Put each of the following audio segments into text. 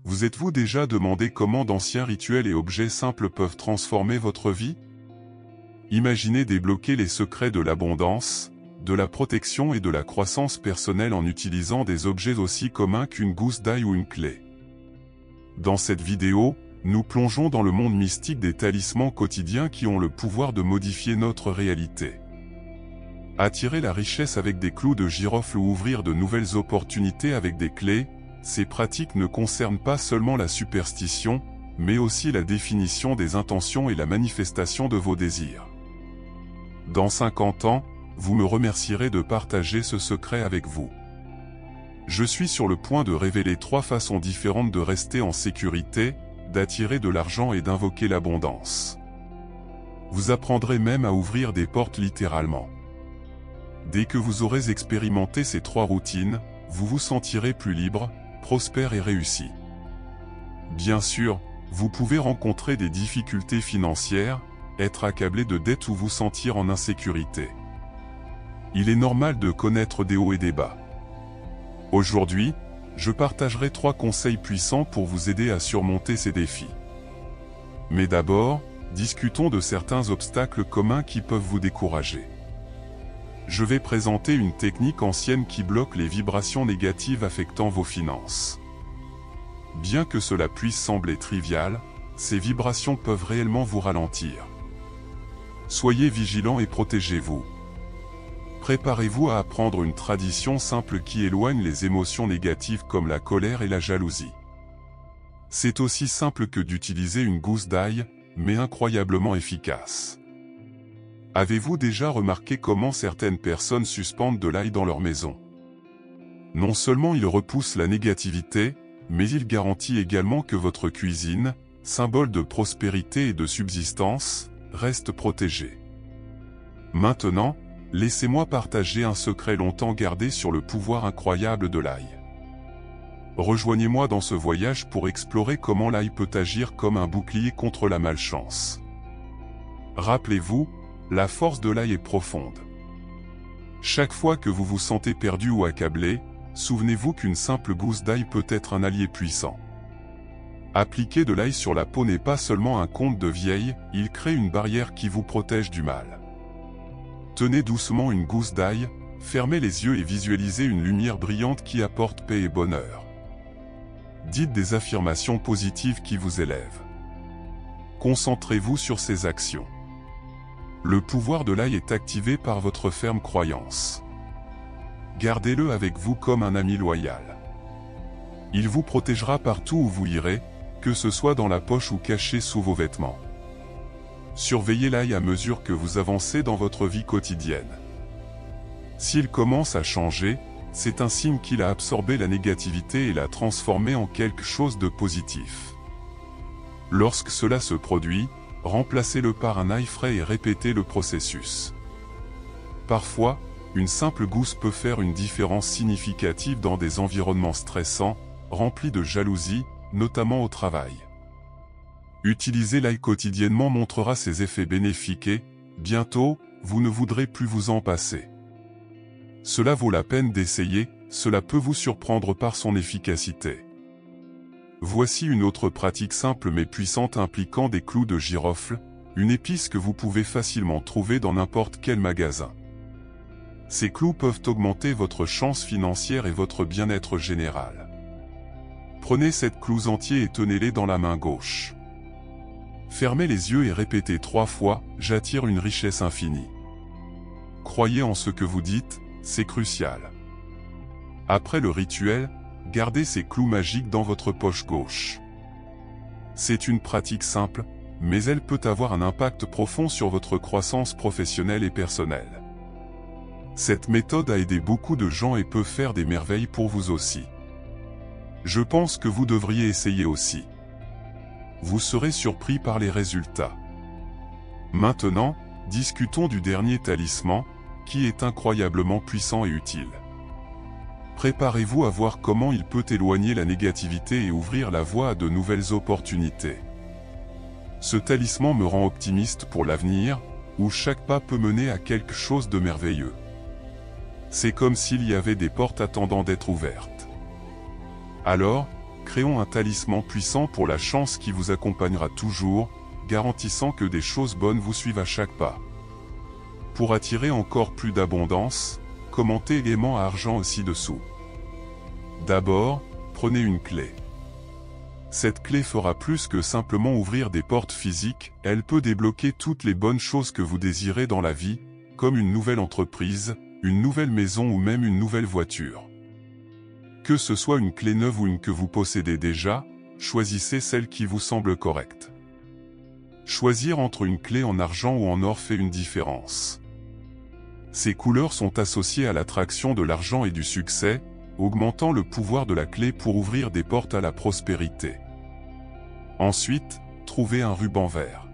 Vous êtes-vous déjà demandé comment d'anciens rituels et objets simples peuvent transformer votre vie? Imaginez débloquer les secrets de l'abondance, de la protection et de la croissance personnelle en utilisant des objets aussi communs qu'une gousse d'ail ou une clé. Dans cette vidéo, nous plongeons dans le monde mystique des talismans quotidiens qui ont le pouvoir de modifier notre réalité. Attirer la richesse avec des clous de girofle ou ouvrir de nouvelles opportunités avec des clés, ces pratiques ne concernent pas seulement la superstition, mais aussi la définition des intentions et la manifestation de vos désirs. Dans 50 ans, vous me remercierez de partager ce secret avec vous. Je suis sur le point de révéler 3 façons différentes de rester en sécurité, d'attirer de l'argent et d'invoquer l'abondance. Vous apprendrez même à ouvrir des portes littéralement. Dès que vous aurez expérimenté ces 3 routines, vous vous sentirez plus libre, prospère et réussi. Bien sûr, vous pouvez rencontrer des difficultés financières, être accablé de dettes ou vous sentir en insécurité. Il est normal de connaître des hauts et des bas. Aujourd'hui, je partagerai 3 conseils puissants pour vous aider à surmonter ces défis. Mais d'abord, discutons de certains obstacles communs qui peuvent vous décourager. Je vais présenter une technique ancienne qui bloque les vibrations négatives affectant vos finances. Bien que cela puisse sembler trivial, ces vibrations peuvent réellement vous ralentir. Soyez vigilants et protégez-vous. Préparez-vous à apprendre une tradition simple qui éloigne les émotions négatives comme la colère et la jalousie. C'est aussi simple que d'utiliser une gousse d'ail, mais incroyablement efficace. Avez-vous déjà remarqué comment certaines personnes suspendent de l'ail dans leur maison? Non seulement il repousse la négativité, mais il garantit également que votre cuisine, symbole de prospérité et de subsistance, reste protégée. Maintenant, laissez-moi partager un secret longtemps gardé sur le pouvoir incroyable de l'ail. Rejoignez-moi dans ce voyage pour explorer comment l'ail peut agir comme un bouclier contre la malchance. Rappelez-vous, la force de l'ail est profonde. Chaque fois que vous vous sentez perdu ou accablé, souvenez-vous qu'une simple gousse d'ail peut être un allié puissant. Appliquer de l'ail sur la peau n'est pas seulement un conte de vieille, il crée une barrière qui vous protège du mal. Tenez doucement une gousse d'ail, fermez les yeux et visualisez une lumière brillante qui apporte paix et bonheur. Dites des affirmations positives qui vous élèvent. Concentrez-vous sur ces actions. Le pouvoir de l'ail est activé par votre ferme croyance. Gardez-le avec vous comme un ami loyal. Il vous protégera partout où vous irez, que ce soit dans la poche ou caché sous vos vêtements. Surveillez l'ail à mesure que vous avancez dans votre vie quotidienne. S'il commence à changer, c'est un signe qu'il a absorbé la négativité et l'a transformée en quelque chose de positif. Lorsque cela se produit, remplacez-le par un ail frais et répétez le processus. Parfois, une simple gousse peut faire une différence significative dans des environnements stressants, remplis de jalousie, notamment au travail. Utiliser l'ail quotidiennement montrera ses effets bénéfiques et, bientôt, vous ne voudrez plus vous en passer. Cela vaut la peine d'essayer, cela peut vous surprendre par son efficacité. Voici une autre pratique simple mais puissante impliquant des clous de girofle, une épice que vous pouvez facilement trouver dans n'importe quel magasin. Ces clous peuvent augmenter votre chance financière et votre bien-être général. Prenez 7 clous entiers et tenez-les dans la main gauche. Fermez les yeux et répétez 3 fois « J'attire une richesse infinie ». Croyez en ce que vous dites, c'est crucial. Après le rituel, gardez ces clous magiques dans votre poche gauche. C'est une pratique simple, mais elle peut avoir un impact profond sur votre croissance professionnelle et personnelle. Cette méthode a aidé beaucoup de gens et peut faire des merveilles pour vous aussi. Je pense que vous devriez essayer aussi. Vous serez surpris par les résultats. Maintenant, discutons du dernier talisman, qui est incroyablement puissant et utile. Préparez-vous à voir comment il peut éloigner la négativité et ouvrir la voie à de nouvelles opportunités. Ce talisman me rend optimiste pour l'avenir, où chaque pas peut mener à quelque chose de merveilleux. C'est comme s'il y avait des portes attendant d'être ouvertes. Alors, créons un talisman puissant pour la chance qui vous accompagnera toujours, garantissant que des choses bonnes vous suivent à chaque pas. Pour attirer encore plus d'abondance, commentez aimant à argent ci-dessous. D'abord, prenez une clé. Cette clé fera plus que simplement ouvrir des portes physiques, elle peut débloquer toutes les bonnes choses que vous désirez dans la vie, comme une nouvelle entreprise, une nouvelle maison ou même une nouvelle voiture. Que ce soit une clé neuve ou une que vous possédez déjà, choisissez celle qui vous semble correcte. Choisir entre une clé en argent ou en or fait une différence. Ces couleurs sont associées à l'attraction de l'argent et du succès, augmentant le pouvoir de la clé pour ouvrir des portes à la prospérité. Ensuite, trouvez un ruban vert.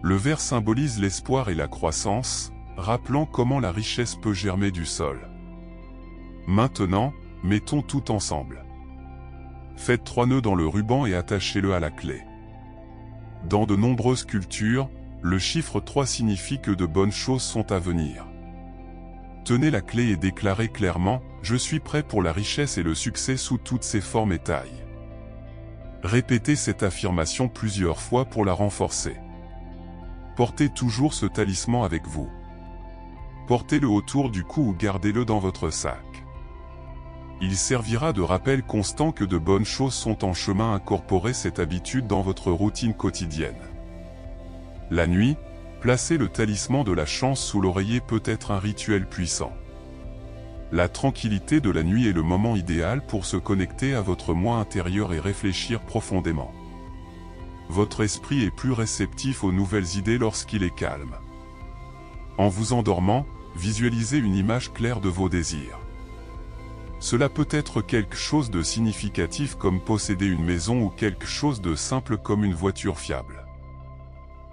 Le vert symbolise l'espoir et la croissance, rappelant comment la richesse peut germer du sol. Maintenant, mettons tout ensemble. Faites 3 nœuds dans le ruban et attachez-le à la clé. Dans de nombreuses cultures, le chiffre 3 signifie que de bonnes choses sont à venir. Tenez la clé et déclarez clairement « Je suis prêt pour la richesse et le succès sous toutes ses formes et tailles ». Répétez cette affirmation plusieurs fois pour la renforcer. Portez toujours ce talisman avec vous. Portez-le autour du cou ou gardez-le dans votre sac. Il servira de rappel constant que de bonnes choses sont en chemin. Incorporez cette habitude dans votre routine quotidienne. La nuit, placer le talisman de la chance sous l'oreiller peut être un rituel puissant. La tranquillité de la nuit est le moment idéal pour se connecter à votre moi intérieur et réfléchir profondément. Votre esprit est plus réceptif aux nouvelles idées lorsqu'il est calme. En vous endormant, visualisez une image claire de vos désirs. Cela peut être quelque chose de significatif comme posséder une maison ou quelque chose de simple comme une voiture fiable.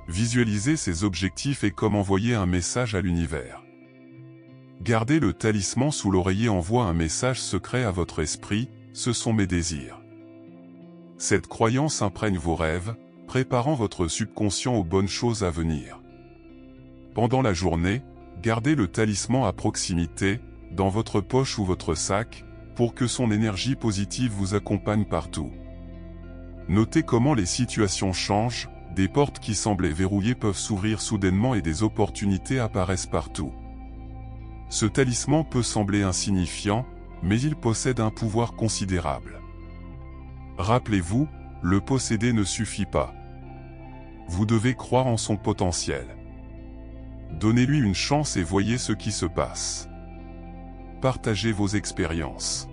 Visualiser ces objectifs est comme envoyer un message à l'univers. Garder le talisman sous l'oreiller envoie un message secret à votre esprit, ce sont mes désirs. Cette croyance imprègne vos rêves, préparant votre subconscient aux bonnes choses à venir. Pendant la journée, gardez le talisman à proximité, dans votre poche ou votre sac, pour que son énergie positive vous accompagne partout. Notez comment les situations changent, des portes qui semblaient verrouillées peuvent s'ouvrir soudainement et des opportunités apparaissent partout. Ce talisman peut sembler insignifiant, mais il possède un pouvoir considérable. Rappelez-vous, le posséder ne suffit pas. Vous devez croire en son potentiel. Donnez-lui une chance et voyez ce qui se passe. Partagez vos expériences.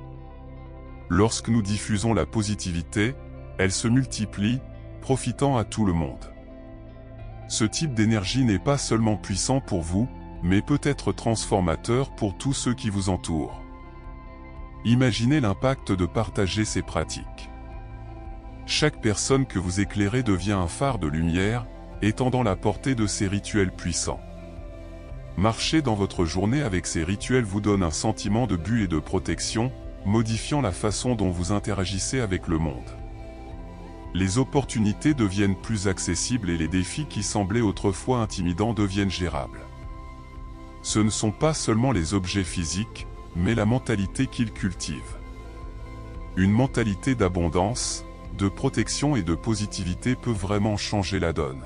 Lorsque nous diffusons la positivité, elle se multiplie, profitant à tout le monde. Ce type d'énergie n'est pas seulement puissant pour vous, mais peut être transformateur pour tous ceux qui vous entourent. Imaginez l'impact de partager ces pratiques. Chaque personne que vous éclairez devient un phare de lumière, étendant la portée de ces rituels puissants. Marcher dans votre journée avec ces rituels vous donne un sentiment de but et de protection, modifiant la façon dont vous interagissez avec le monde. Les opportunités deviennent plus accessibles et les défis qui semblaient autrefois intimidants deviennent gérables. Ce ne sont pas seulement les objets physiques, mais la mentalité qu'ils cultivent. Une mentalité d'abondance, de protection et de positivité peut vraiment changer la donne.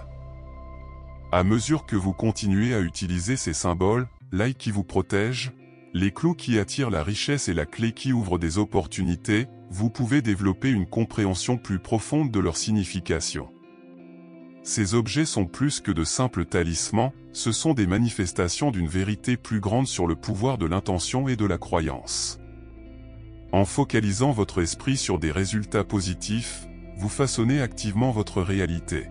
À mesure que vous continuez à utiliser ces symboles, l'œil qui vous protège, les clous qui attirent la richesse et la clé qui ouvre des opportunités, vous pouvez développer une compréhension plus profonde de leur signification. Ces objets sont plus que de simples talismans, ce sont des manifestations d'une vérité plus grande sur le pouvoir de l'intention et de la croyance. En focalisant votre esprit sur des résultats positifs, vous façonnez activement votre réalité.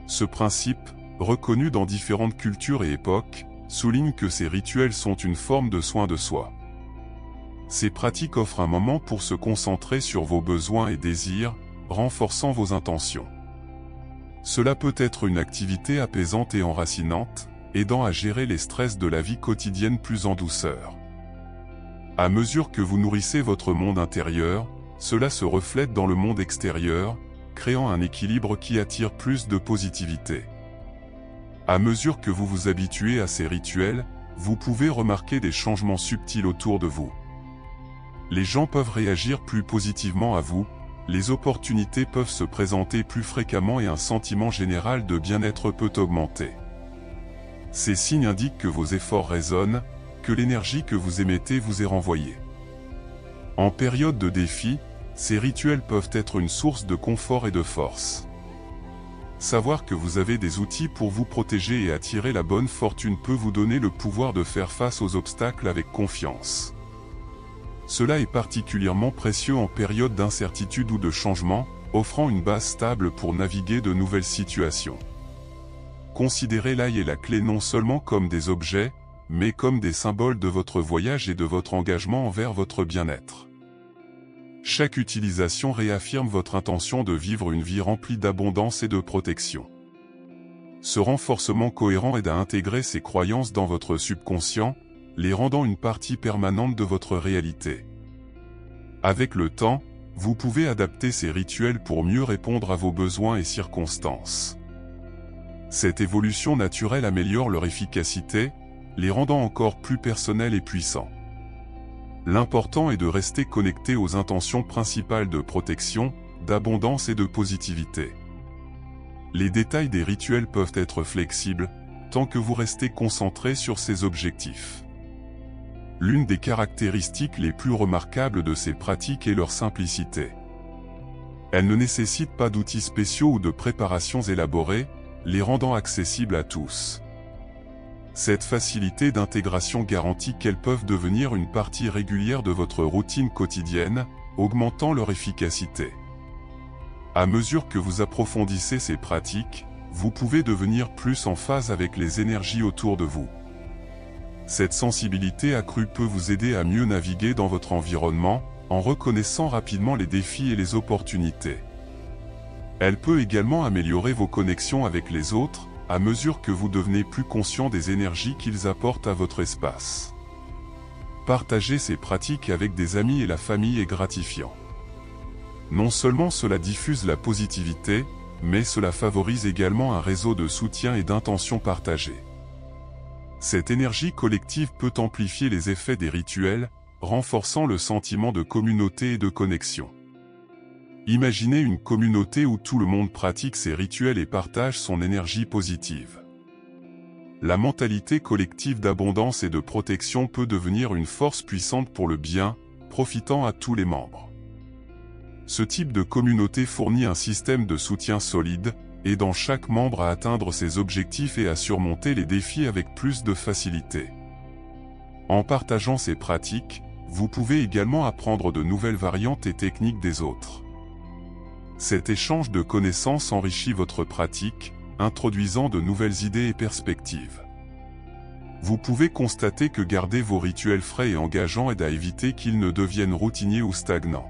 Ce principe, reconnu dans différentes cultures et époques, souligne que ces rituels sont une forme de soin de soi. Ces pratiques offrent un moment pour se concentrer sur vos besoins et désirs, renforçant vos intentions. Cela peut être une activité apaisante et enracinante, aidant à gérer les stress de la vie quotidienne plus en douceur. À mesure que vous nourrissez votre monde intérieur, cela se reflète dans le monde extérieur, créant un équilibre qui attire plus de positivité. À mesure que vous vous habituez à ces rituels, vous pouvez remarquer des changements subtils autour de vous. Les gens peuvent réagir plus positivement à vous, les opportunités peuvent se présenter plus fréquemment et un sentiment général de bien-être peut augmenter. Ces signes indiquent que vos efforts résonnent, que l'énergie que vous émettez vous est renvoyée. En période de défi, ces rituels peuvent être une source de confort et de force. Savoir que vous avez des outils pour vous protéger et attirer la bonne fortune peut vous donner le pouvoir de faire face aux obstacles avec confiance. Cela est particulièrement précieux en période d'incertitude ou de changement, offrant une base stable pour naviguer de nouvelles situations. Considérez l'ail et la clé non seulement comme des objets, mais comme des symboles de votre voyage et de votre engagement envers votre bien-être. Chaque utilisation réaffirme votre intention de vivre une vie remplie d'abondance et de protection. Ce renforcement cohérent aide à intégrer ces croyances dans votre subconscient, les rendant une partie permanente de votre réalité. Avec le temps, vous pouvez adapter ces rituels pour mieux répondre à vos besoins et circonstances. Cette évolution naturelle améliore leur efficacité, les rendant encore plus personnels et puissants. L'important est de rester connecté aux intentions principales de protection, d'abondance et de positivité. Les détails des rituels peuvent être flexibles, tant que vous restez concentré sur ces objectifs. L'une des caractéristiques les plus remarquables de ces pratiques est leur simplicité. Elles ne nécessitent pas d'outils spéciaux ou de préparations élaborées, les rendant accessibles à tous. Cette facilité d'intégration garantit qu'elles peuvent devenir une partie régulière de votre routine quotidienne, augmentant leur efficacité. À mesure que vous approfondissez ces pratiques, vous pouvez devenir plus en phase avec les énergies autour de vous. Cette sensibilité accrue peut vous aider à mieux naviguer dans votre environnement, en reconnaissant rapidement les défis et les opportunités. Elle peut également améliorer vos connexions avec les autres, à mesure que vous devenez plus conscient des énergies qu'ils apportent à votre espace. Partager ces pratiques avec des amis et la famille est gratifiant. Non seulement cela diffuse la positivité, mais cela favorise également un réseau de soutien et d'intentions partagées. Cette énergie collective peut amplifier les effets des rituels, renforçant le sentiment de communauté et de connexion. Imaginez une communauté où tout le monde pratique ses rituels et partage son énergie positive. La mentalité collective d'abondance et de protection peut devenir une force puissante pour le bien, profitant à tous les membres. Ce type de communauté fournit un système de soutien solide, aidant chaque membre à atteindre ses objectifs et à surmonter les défis avec plus de facilité. En partageant ces pratiques, vous pouvez également apprendre de nouvelles variantes et techniques des autres. Cet échange de connaissances enrichit votre pratique, introduisant de nouvelles idées et perspectives. Vous pouvez constater que garder vos rituels frais et engageants aide à éviter qu'ils ne deviennent routiniers ou stagnants.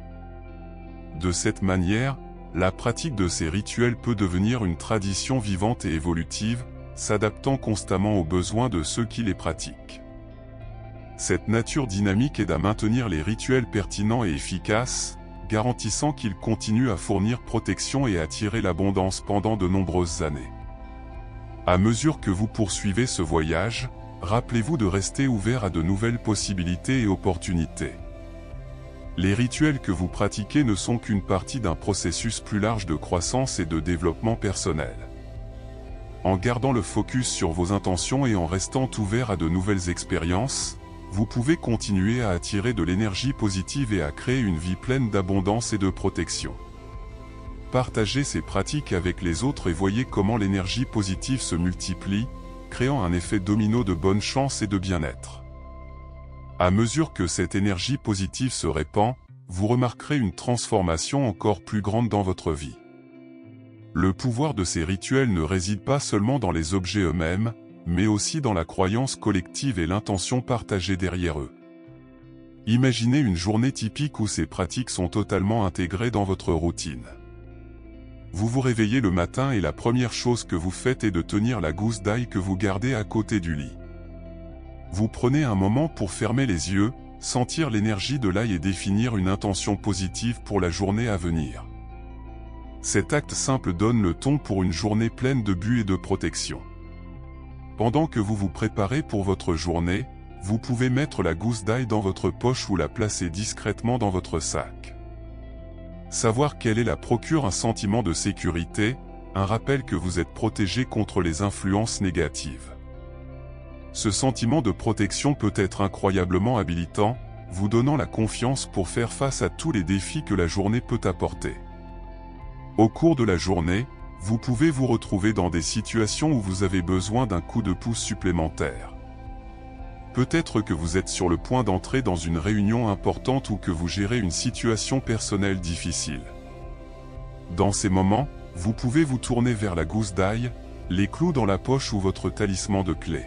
De cette manière, la pratique de ces rituels peut devenir une tradition vivante et évolutive, s'adaptant constamment aux besoins de ceux qui les pratiquent. Cette nature dynamique aide à maintenir les rituels pertinents et efficaces, garantissant qu'ils continuent à fournir protection et attirer l'abondance pendant de nombreuses années. À mesure que vous poursuivez ce voyage, rappelez-vous de rester ouvert à de nouvelles possibilités et opportunités. Les rituels que vous pratiquez ne sont qu'une partie d'un processus plus large de croissance et de développement personnel. En gardant le focus sur vos intentions et en restant ouvert à de nouvelles expériences, vous pouvez continuer à attirer de l'énergie positive et à créer une vie pleine d'abondance et de protection. Partagez ces pratiques avec les autres et voyez comment l'énergie positive se multiplie, créant un effet domino de bonne chance et de bien-être. À mesure que cette énergie positive se répand, vous remarquerez une transformation encore plus grande dans votre vie. Le pouvoir de ces rituels ne réside pas seulement dans les objets eux-mêmes, mais aussi dans la croyance collective et l'intention partagée derrière eux. Imaginez une journée typique où ces pratiques sont totalement intégrées dans votre routine. Vous vous réveillez le matin et la première chose que vous faites est de tenir la gousse d'ail que vous gardez à côté du lit. Vous prenez un moment pour fermer les yeux, sentir l'énergie de l'ail et définir une intention positive pour la journée à venir. Cet acte simple donne le ton pour une journée pleine de but et de protection. Pendant que vous vous préparez pour votre journée, vous pouvez mettre la gousse d'ail dans votre poche ou la placer discrètement dans votre sac. Savoir qu'elle est là procure un sentiment de sécurité, un rappel que vous êtes protégé contre les influences négatives. Ce sentiment de protection peut être incroyablement habilitant, vous donnant la confiance pour faire face à tous les défis que la journée peut apporter. Au cours de la journée, vous pouvez vous retrouver dans des situations où vous avez besoin d'un coup de pouce supplémentaire. Peut-être que vous êtes sur le point d'entrer dans une réunion importante ou que vous gérez une situation personnelle difficile. Dans ces moments, vous pouvez vous tourner vers la gousse d'ail, les clous dans la poche ou votre talisman de clé.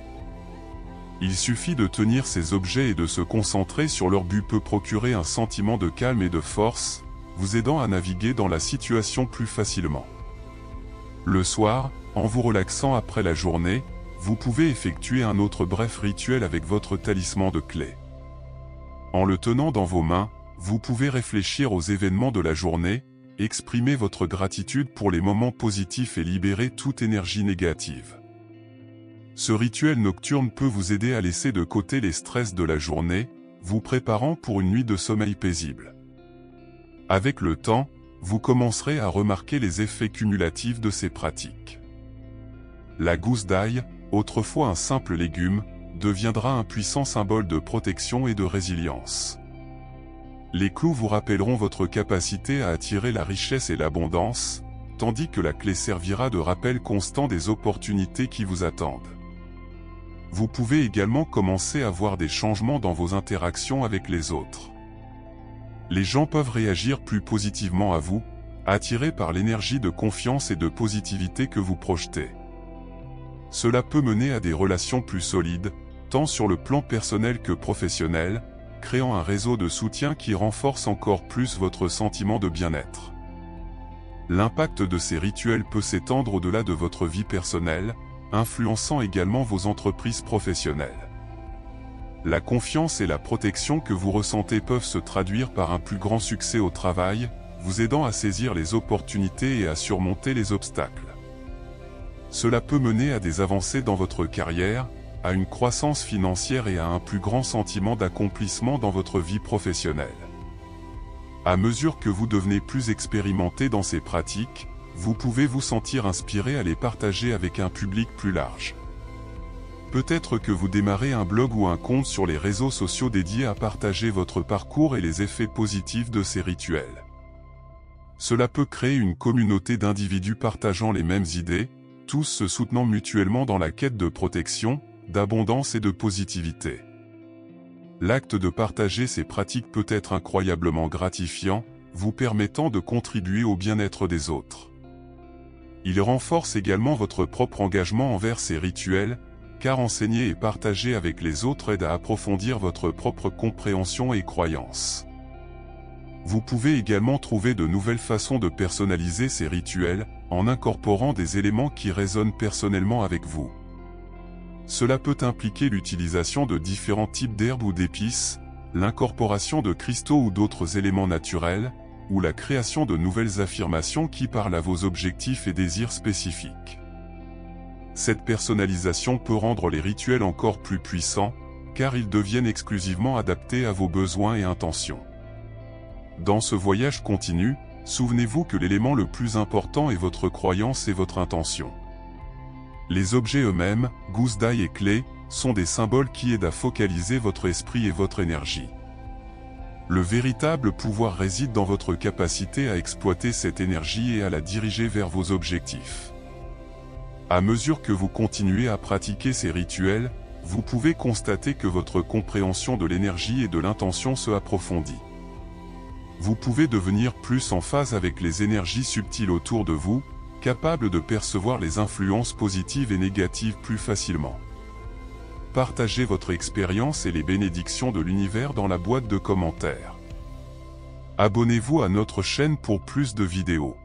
Il suffit de tenir ces objets et de se concentrer sur leur but peut procurer un sentiment de calme et de force, vous aidant à naviguer dans la situation plus facilement. Le soir, en vous relaxant après la journée, vous pouvez effectuer un autre bref rituel avec votre talisman de clé. En le tenant dans vos mains, vous pouvez réfléchir aux événements de la journée, exprimer votre gratitude pour les moments positifs et libérer toute énergie négative. Ce rituel nocturne peut vous aider à laisser de côté les stress de la journée, vous préparant pour une nuit de sommeil paisible. Avec le temps, vous commencerez à remarquer les effets cumulatifs de ces pratiques. La gousse d'ail, autrefois un simple légume, deviendra un puissant symbole de protection et de résilience. Les clous vous rappelleront votre capacité à attirer la richesse et l'abondance, tandis que la clé servira de rappel constant des opportunités qui vous attendent. Vous pouvez également commencer à voir des changements dans vos interactions avec les autres. Les gens peuvent réagir plus positivement à vous, attirés par l'énergie de confiance et de positivité que vous projetez. Cela peut mener à des relations plus solides, tant sur le plan personnel que professionnel, créant un réseau de soutien qui renforce encore plus votre sentiment de bien-être. L'impact de ces rituels peut s'étendre au-delà de votre vie personnelle, influençant également vos entreprises professionnelles. La confiance et la protection que vous ressentez peuvent se traduire par un plus grand succès au travail, vous aidant à saisir les opportunités et à surmonter les obstacles. Cela peut mener à des avancées dans votre carrière, à une croissance financière et à un plus grand sentiment d'accomplissement dans votre vie professionnelle. À mesure que vous devenez plus expérimenté dans ces pratiques, vous pouvez vous sentir inspiré à les partager avec un public plus large. Peut-être que vous démarrez un blog ou un compte sur les réseaux sociaux dédiés à partager votre parcours et les effets positifs de ces rituels. Cela peut créer une communauté d'individus partageant les mêmes idées, tous se soutenant mutuellement dans la quête de protection, d'abondance et de positivité. L'acte de partager ces pratiques peut être incroyablement gratifiant, vous permettant de contribuer au bien-être des autres. Il renforce également votre propre engagement envers ces rituels, car enseigner et partager avec les autres aide à approfondir votre propre compréhension et croyances. Vous pouvez également trouver de nouvelles façons de personnaliser ces rituels, en incorporant des éléments qui résonnent personnellement avec vous. Cela peut impliquer l'utilisation de différents types d'herbes ou d'épices, l'incorporation de cristaux ou d'autres éléments naturels, ou la création de nouvelles affirmations qui parlent à vos objectifs et désirs spécifiques. Cette personnalisation peut rendre les rituels encore plus puissants, car ils deviennent exclusivement adaptés à vos besoins et intentions. Dans ce voyage continu, souvenez-vous que l'élément le plus important est votre croyance et votre intention. Les objets eux-mêmes, gousse d'ail et clés, sont des symboles qui aident à focaliser votre esprit et votre énergie. Le véritable pouvoir réside dans votre capacité à exploiter cette énergie et à la diriger vers vos objectifs. À mesure que vous continuez à pratiquer ces rituels, vous pouvez constater que votre compréhension de l'énergie et de l'intention se approfondit. Vous pouvez devenir plus en phase avec les énergies subtiles autour de vous, capable de percevoir les influences positives et négatives plus facilement. Partagez votre expérience et les bénédictions de l'univers dans la boîte de commentaires. Abonnez-vous à notre chaîne pour plus de vidéos.